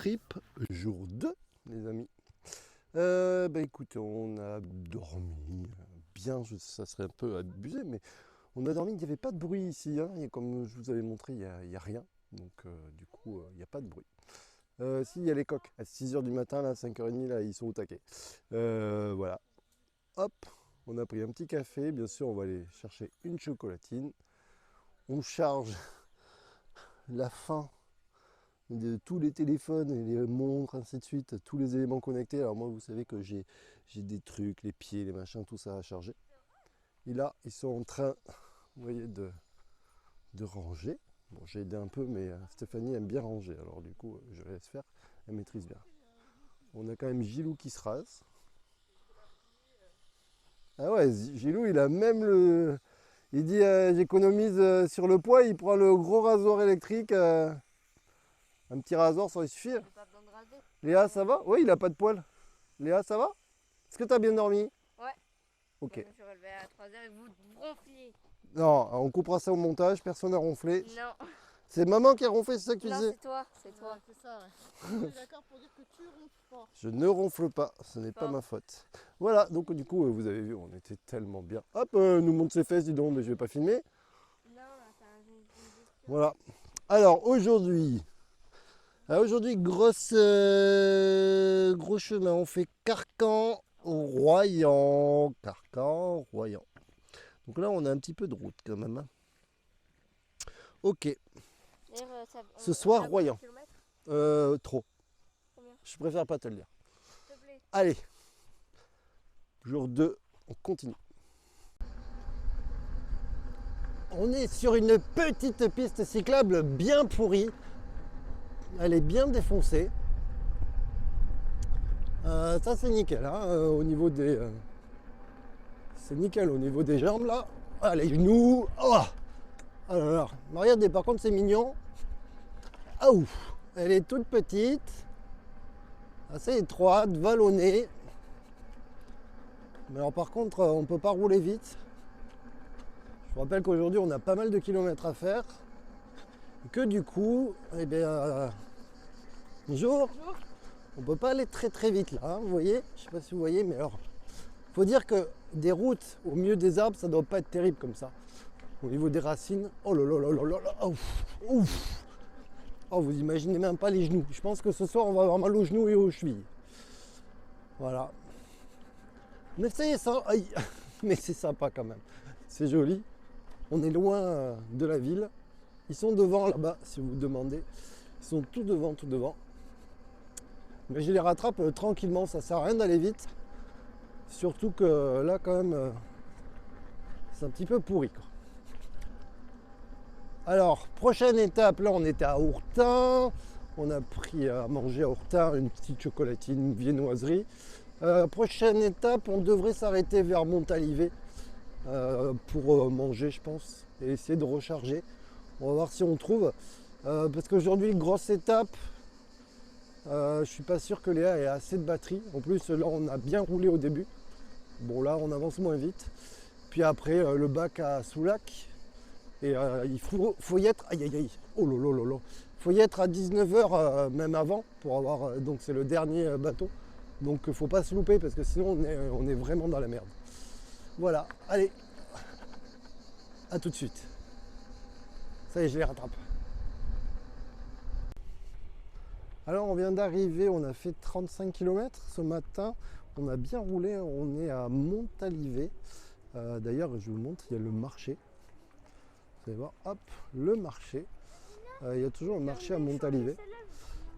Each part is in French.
trip, jour 2, les amis. Écoutez, on a dormi bien, ça serait un peu abusé, mais on a dormi, il n'y avait pas de bruit ici. Hein, et comme je vous avais montré, il y a rien. Donc du coup, il n'y a pas de bruit. Si, il y a les coqs. À 6 h du matin, là, 5 h 30, là, ils sont au taquet. Voilà. Hop, on a pris un petit café. Bien sûr, on va aller chercher une chocolatine. On charge la fin de tous les téléphones et les montres, ainsi de suite, tous les éléments connectés. Alors moi, vous savez que j'ai des trucs, les pieds, les machins, tout ça à charger. Et là, ils sont en train, vous voyez, de ranger. Bon, j'ai aidé un peu, mais Stéphanie aime bien ranger. Alors du coup, je laisse faire. Elle maîtrise bien. On a quand même Gilou qui se rase. Ah ouais, Gilou, il a même le... Il dit j'économise sur le poids, il prend le gros rasoir électrique. Un petit rasoir, ça lui suffit. J'ai pas besoin de raser. Léa, ça va? Oui, il a pas de poils. Léa, ça va? Est-ce que tu as bien dormi? Ouais. Ok. Je me suis relevée à 3 h et vous ronfliez. Non, on coupera ça au montage, personne n'a ronflé. Non. C'est maman qui a ronflé, c'est ça que tu Non, disais? c'est toi, c'est toi. Ouais, c'est ça, ouais. On est d'accord pour dire que tu ronfles pas. Je ne ronfle pas, ce n'est pas ma faute. Voilà, donc du coup, vous avez vu, on était tellement bien. Hop, nous montre ses fesses, dis donc, mais je vais pas filmer. Non, c'est un jeu. Voilà. Alors, aujourd'hui, gros chemin, on fait Carcan-Royan. Carcan-Royan. Donc là, on a un petit peu de route quand même. Hein. Ok. Ce soir, Royan. Trop. Combien? Je préfère pas te le dire. S'il te plaît. Allez. Jour 2, on continue. On est sur une petite piste cyclable bien pourrie. Elle est bien défoncée. Ça c'est nickel. Hein, au niveau des... c'est nickel au niveau des jambes là. Ah, les genoux. Oh, alors, regardez, par contre c'est mignon. Ah ouf. Elle est toute petite. Assez étroite, vallonnée. Mais alors par contre, on ne peut pas rouler vite. Je vous rappelle qu'aujourd'hui, on a pas mal de kilomètres à faire. Et que du coup, eh bien, bonjour. On ne peut pas aller très très vite là, hein, vous voyez? Je ne sais pas si vous voyez, mais alors, il faut dire que des routes au milieu des arbres, ça ne doit pas être terrible comme ça. Au niveau des racines, oh là là là là là là, ouf, ouf. Oh, vous imaginez même pas les genoux. Je pense que ce soir, on va avoir mal aux genoux et aux chevilles. Voilà. Mais c'est ça, aïe. Mais c'est sympa quand même. C'est joli. On est loin de la ville. Ils sont devant là-bas, si vous vous demandez. Ils sont tout devant, tout devant. Mais je les rattrape tranquillement, ça sert à rien d'aller vite. Surtout que là, quand même, c'est un petit peu pourri, quoi. Alors, prochaine étape, là, on était à Ourtin. On a pris à manger à Ourtin une petite chocolatine, une viennoiserie. Prochaine étape, on devrait s'arrêter vers Montalivet pour manger, je pense, et essayer de recharger. On va voir si on trouve. Parce qu'aujourd'hui, grosse étape. Je suis pas sûr que Léa ait assez de batterie. En plus, là, on a bien roulé au début. Bon, là, on avance moins vite. Puis après, le bac à Soulac. Et il faut y être. Aïe, aïe, aïe. Oh là là là là. Il faut y être à 19 h, même avant, pour avoir. Donc, c'est le dernier bateau. Donc, il ne faut pas se louper parce que sinon, on est vraiment dans la merde. Voilà. Allez. À tout de suite. Ça y est, je les rattrape. Alors on vient d'arriver, on a fait 35 km ce matin, on a bien roulé, on est à Montalivet. D'ailleurs je vous montre, il y a le marché. Vous allez voir, hop, le marché. Il y a toujours un marché à Montalivet.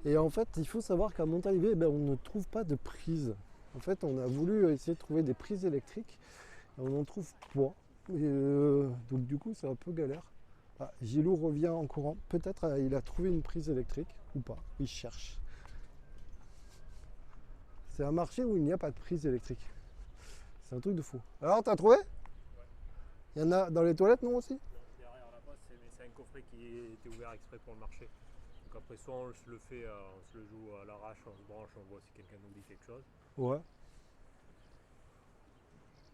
Et en fait, il faut savoir qu'à Montalivet, on ne trouve pas de prise. En fait, on a voulu essayer de trouver des prises électriques, et on n'en trouve pas. Donc du coup, c'est un peu galère. Ah, Gilou revient en courant. Peut-être il a trouvé une prise électrique ou pas. Il cherche. C'est un marché où il n'y a pas de prise électrique. C'est un truc de fou. Alors, t'as trouvé? Il y en a dans les toilettes, non aussi? Derrière là-bas, c'est un coffret qui était ouvert exprès pour le marché. Donc après, soit on se le fait, on se le joue à l'arrache, on se branche, on voit si quelqu'un nous dit quelque chose. Ouais.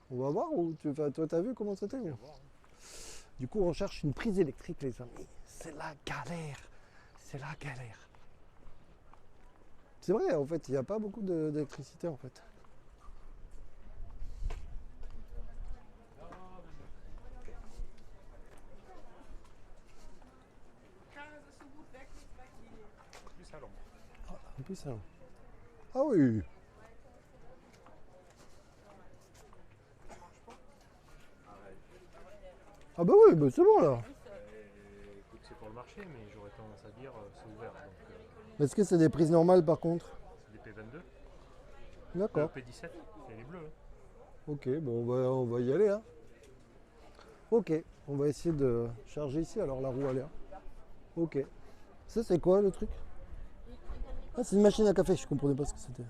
On va voir ou toi t'as vu comment c'était? Du coup, on cherche une prise électrique, les amis. C'est la galère. C'est la galère. C'est vrai, en fait, il n'y a pas beaucoup d'électricité en fait. Plus à l'ombre. En plus, ça. Ah oui. Ah bah oui, bah c'est bon là. Écoute, c'est pour le marché, mais j'aurais tendance à dire c'est ouvert. Donc, Est-ce que c'est des prises normales par contre? c'est des P22. D'accord. P17, c'est les bleus. Hein. Ok, bon on va y aller. Hein. Ok, on va essayer de charger ici alors la roue à l'air. Ok. Ça c'est quoi le truc? Ah c'est une machine à café, je comprenais pas ce que c'était.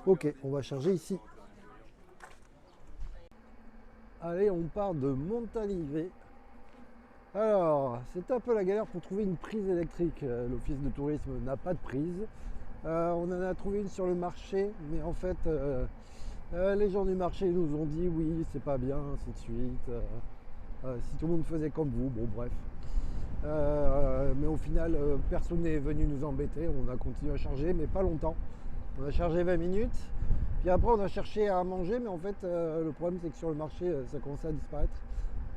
Ok, on va charger ici. Allez, on part de Montalivet. Alors, c'est un peu la galère pour trouver une prise électrique. L'office de tourisme n'a pas de prise. On en a trouvé une sur le marché, mais en fait, les gens du marché nous ont dit oui, c'est pas bien, ainsi de suite. Si tout le monde faisait comme vous, bon bref. Mais au final, personne n'est venu nous embêter. On a continué à charger, mais pas longtemps. On a chargé 20 minutes. Puis après, on a cherché à manger, mais en fait, le problème, c'est que sur le marché, ça commençait à disparaître.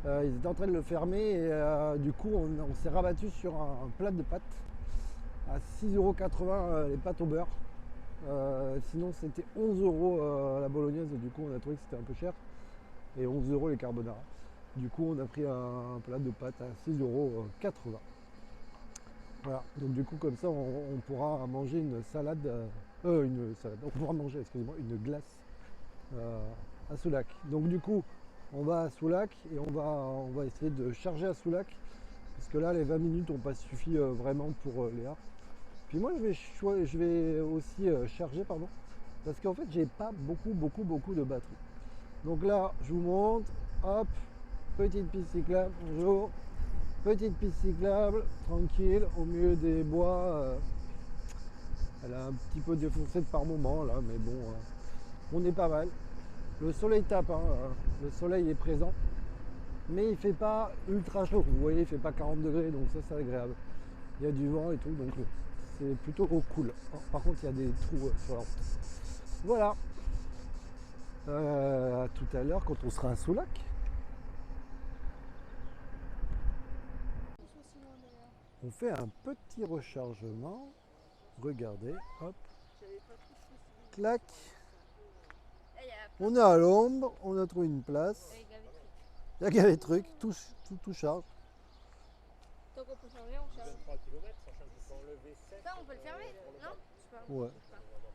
Ils étaient en train de le fermer et du coup, on s'est rabattu sur un plat de pâtes à 6,80 € les pâtes au beurre. Sinon, c'était 11 € la bolognaise et du coup, on a trouvé que c'était un peu cher. Et 11 € les carbonara. Du coup, on a pris un plat de pâtes à 6,80 €. Voilà, donc du coup comme ça on pourra manger une salade, on pourra manger, excusez-moi, une glace à Soulac. Donc du coup on va à Soulac et on va essayer de charger à Soulac parce que là les 20 minutes n'ont pas suffi vraiment pour Léa. Puis moi je vais aussi charger pardon parce qu'en fait j'ai pas beaucoup de batterie. Donc là je vous montre, hop, petite piste cyclable, bonjour. Petite piste cyclable, tranquille, au milieu des bois. Elle a un petit peu défoncé par moment là, mais bon, on est pas mal. Le soleil tape, hein, le soleil est présent, mais il fait pas ultra chaud. Vous voyez, il fait pas 40 degrés, donc ça c'est agréable. Il y a du vent et tout, donc c'est plutôt cool. Par contre, il y a des trous sur la route. Voilà. À tout à l'heure quand on sera à Soulac. On fait un petit rechargement. Regardez, hop. Clac. On est à l'ombre, on a trouvé une place. Il y a gavé de trucs, tout charge. Donc on peut fermer, on charge. 23 km, sachant qu'il faut enlever 7. Ça, on peut le fermer? Non? Je sais pas. Ouais. On va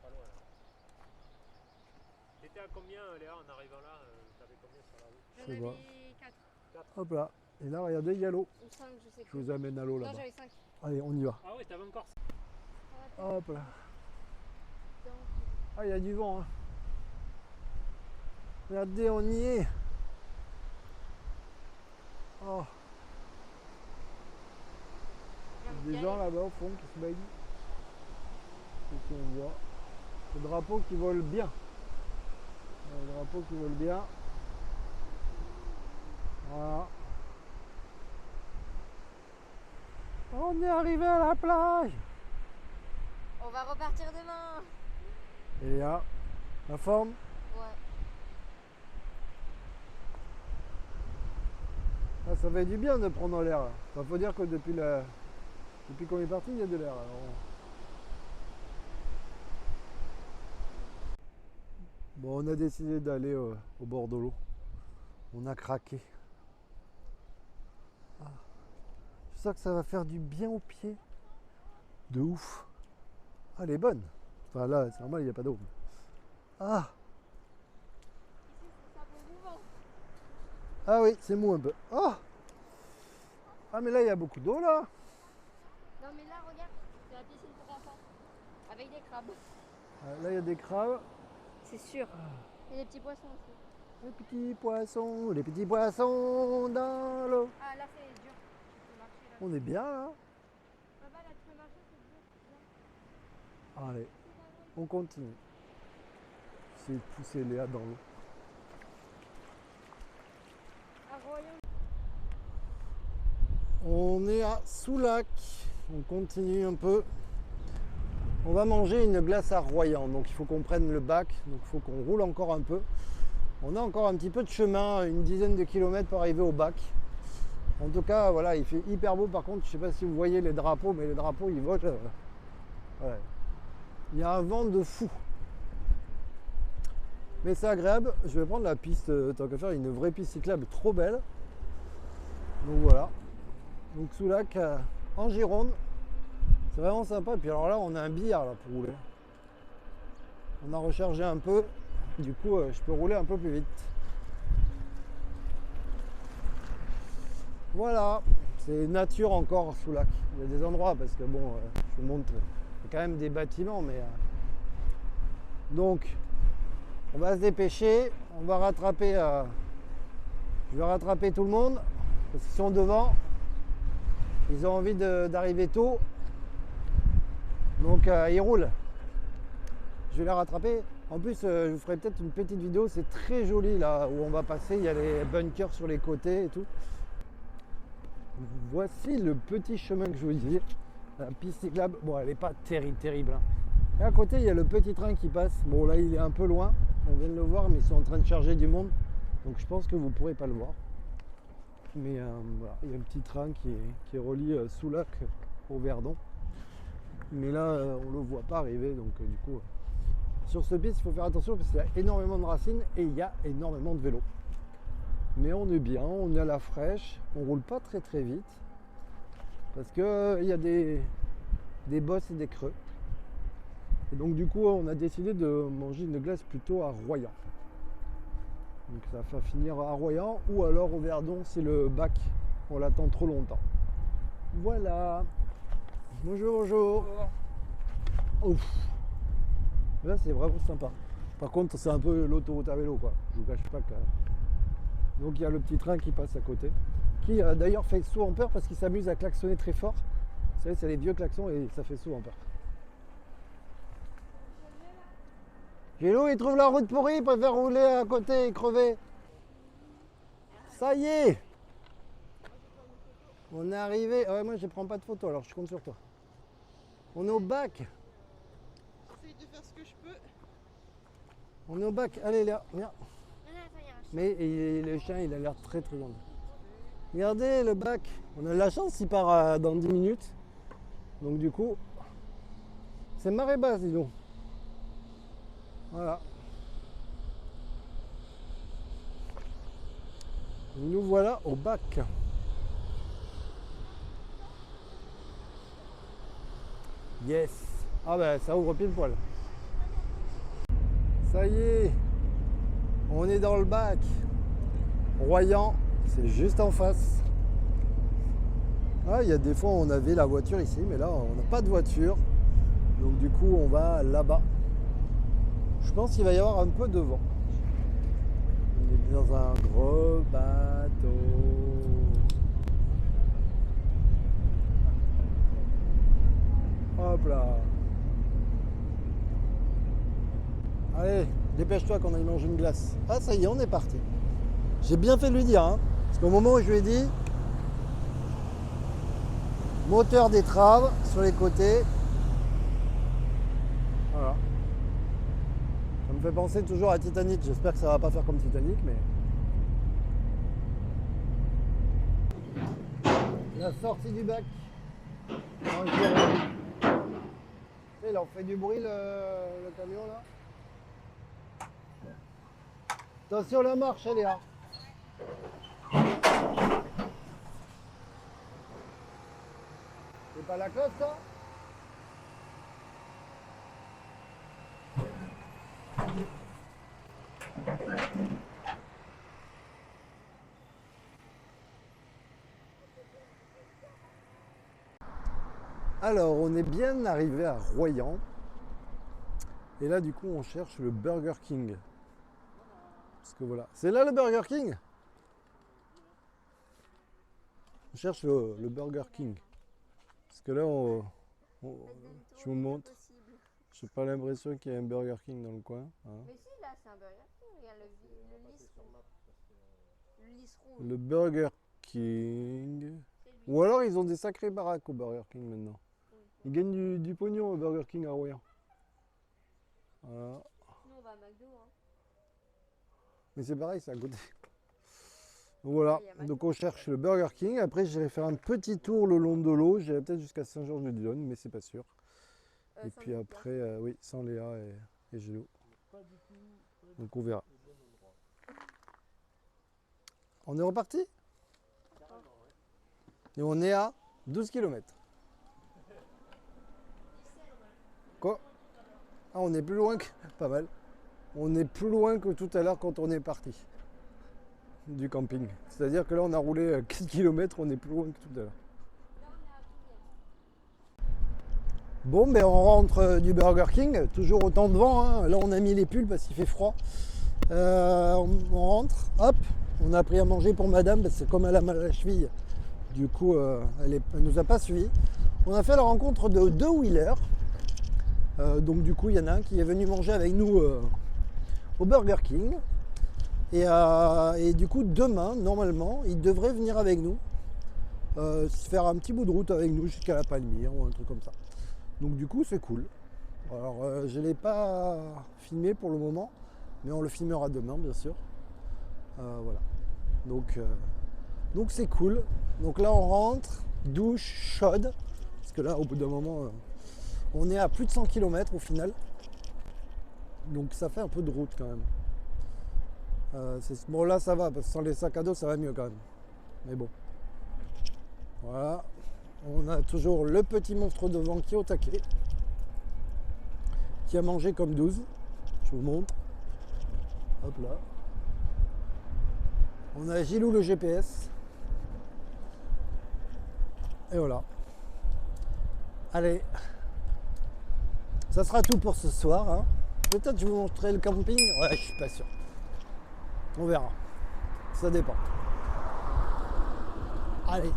pas loin là. T'étais à combien Léa en arrivant là? T'avais combien sur la route? J'en Je sais avais 4 Hop là. Et là, regardez, il y a l'eau. ou 5, je sais Je plus. vous amène à l'eau Non, là-bas. j'avais 5. Allez, on y va. Ah ouais, t'avais encore. Hop là. Ah, il y a du vent. Hein. Regardez, on y est. Oh. Il y a des gens là-bas au fond qui se baignent. Ici on voit. Le drapeau qui vole bien. Le drapeau qui vole bien. Voilà. On est arrivé à la plage. On va repartir demain. Et là, la forme. Ouais. Ah, ça fait du bien de prendre l'air. Il faut dire que depuis qu'on est parti, il y a de l'air. Bon, on a décidé d'aller au bord de l'eau. On a craqué. Ah. Je sens que ça va faire du bien aux pieds. De ouf. Ah, elle est bonne. Enfin là, c'est normal, il n'y a pas d'eau. Ah. Ah oui, c'est mou un peu. Oh. Ah mais là, il y a beaucoup d'eau là. Non mais là, regarde, c'est la piscine pour enfants. Avec des crabes. Là, il y a des crabes. C'est sûr. Et des petits poissons aussi. Les petits poissons dans l'eau. Ah là, c'est dur. Tu peux marcher là. On est bien là. Là-bas, là, tu peux marcher, c'est dur. Allez, on continue. C'est pousser Léa dans l'eau. On est à Soulac. On continue un peu. On va manger une glace à Royan, donc il faut qu'on prenne le bac, donc il faut qu'on roule encore un peu. On a encore un petit peu de chemin, une dizaine de kilomètres pour arriver au bac. En tout cas, voilà, il fait hyper beau. Par contre, je ne sais pas si vous voyez les drapeaux, mais les drapeaux, ils volent. Ouais. Il y a un vent de fou. Mais c'est agréable. Je vais prendre la piste, tant qu'à faire, une vraie piste cyclable trop belle. Donc voilà. Donc Soulac en Gironde. C'est vraiment sympa. Et puis alors là, on a un billard là, pour rouler. On a rechargé un peu. Du coup, je peux rouler un peu plus vite. Voilà. C'est nature encore Soulac. Il y a des endroits parce que bon, je vous montre. Il y a quand même des bâtiments. Mais donc, on va se dépêcher. On va rattraper. Je vais rattraper tout le monde. Parce qu'ils sont devant. Ils ont envie d'arriver tôt. Donc ils roulent. Je vais les rattraper. En plus, je vous ferai peut-être une petite vidéo. C'est très joli là où on va passer. Il y a les bunkers sur les côtés et tout. Voici le petit chemin que je vous disais. La piste cyclable. Bon, elle n'est pas terrible. Hein. Et à côté, il y a le petit train qui passe. Bon, là, il est un peu loin. On vient de le voir, mais ils sont en train de charger du monde. Donc je pense que vous ne pourrez pas le voir. Mais voilà, il y a un petit train qui relie Soulac au Verdon. Mais là, on ne le voit pas arriver. Donc du coup, sur ce piste, il faut faire attention parce qu'il y a énormément de racines et il y a énormément de vélos. Mais on est bien, on est à la fraîche. On ne roule pas très vite. Parce qu'il y a des bosses et des creux. Et donc du coup, on a décidé de manger une glace plutôt à Royan. Donc ça va finir à Royan ou alors au Verdon si le bac on l'attend trop longtemps. Voilà. Bonjour. Ouf. Là c'est vraiment sympa. Par contre c'est un peu l'autoroute à vélo quoi. Je vous cache pas que. Donc il y a le petit train qui passe à côté. Qui d'ailleurs fait souvent peur parce qu'il s'amuse à klaxonner très fort. Vous savez c'est les vieux klaxons et ça fait souvent peur. Gélo, il trouve la route pourrie, il préfère rouler à côté et crever. Ça y est. On est arrivé. Ouais, moi je prends pas de photo alors je compte sur toi. On est au bac. J'essaye de faire ce que je peux. On est au bac. Allez là, viens. ça ira. Mais le chien il a l'air très grand. Regardez le bac. On a de la chance, il part dans 10 minutes. Donc du coup, c'est marée basse dis donc. Voilà. Nous voilà au bac. Yes. Ah ben ça ouvre pile poil. Ça y est. On est dans le bac. Royan, c'est juste en face. Ah, il y a des fois on avait la voiture ici, mais là on n'a pas de voiture. Donc du coup on va là-bas. Je pense qu'il va y avoir un peu de vent. On est dans un gros bateau. Hop là. Allez, dépêche-toi qu'on aille manger une glace. Ah ça y est, on est parti. J'ai bien fait de lui dire, hein, parce qu'au moment où je lui ai dit moteur d'étrave sur les côtés. Voilà. Ça me fait penser toujours à Titanic. J'espère que ça va pas faire comme Titanic, mais. La sortie du bac. En Gironde. Tu sais, il en fait du bruit le camion là. Attention la marche, elle est là. C'est pas la classe ça? Alors, on est bien arrivé à Royan. Et là, du coup, on cherche le Burger King. Parce que voilà. C'est là le Burger King? On cherche le Burger King. Parce que là, je vous montre. J'ai pas l'impression qu'il y ait un Burger King dans le coin. Hein. Mais si, là, c'est un Burger King. Regarde le lisse rouge. Le lisse rouge. Le Burger King. Ou alors ils ont des sacrés baraques au Burger King maintenant. Ils gagnent du pognon au Burger King à Royan. Voilà. Nous, on va à McDo. Hein. Mais c'est pareil, c'est à côté. Donc voilà, Il y a McDo. donc on cherche le Burger King. Après, j'irai faire un petit tour le long de l'eau. J'irai peut-être jusqu'à Saint-Georges-de-Dionne, mais c'est pas sûr. Et Sans puis doute, après, oui, sans Léa et Gélo. Donc on verra. On est reparti? Et on est à 12 km. Quoi? Ah, on est plus loin que... Pas mal. On est plus loin que tout à l'heure quand on est parti du camping. C'est-à-dire que là, on a roulé 4 km, on est plus loin que tout à l'heure. Bon, ben on rentre du Burger King, toujours autant de vent. Hein. Là, on a mis les pulls parce qu'il fait froid. On rentre, hop, on a pris à manger pour madame, parce que comme elle a mal à la cheville, du coup, elle nous a pas suivis. On a fait la rencontre de deux wheelers. Donc du coup, il y en a un qui est venu manger avec nous au Burger King. Et du coup, demain, normalement, il devrait venir avec nous, se faire un petit bout de route avec nous jusqu'à la Palmyre ou un truc comme ça. Donc du coup, c'est cool. Alors, je ne l'ai pas filmé pour le moment, mais on le filmera demain, bien sûr. Voilà. Donc c'est cool. Donc là, on rentre, douche chaude, parce que là, au bout d'un moment, on est à plus de 100 km au final. Donc ça fait un peu de route quand même. Bon là ça va, parce que sans les sacs à dos ça va mieux quand même. Mais bon. Voilà. On a toujours le petit monstre devant qui est au taquet. Qui a mangé comme 12. Je vous montre. Hop là. On a Gilou le GPS. Et voilà. Allez. Ça sera tout pour ce soir. Hein. Peut-être je vous montrerai le camping. Ouais, je suis pas sûr. On verra. Ça dépend. Allez.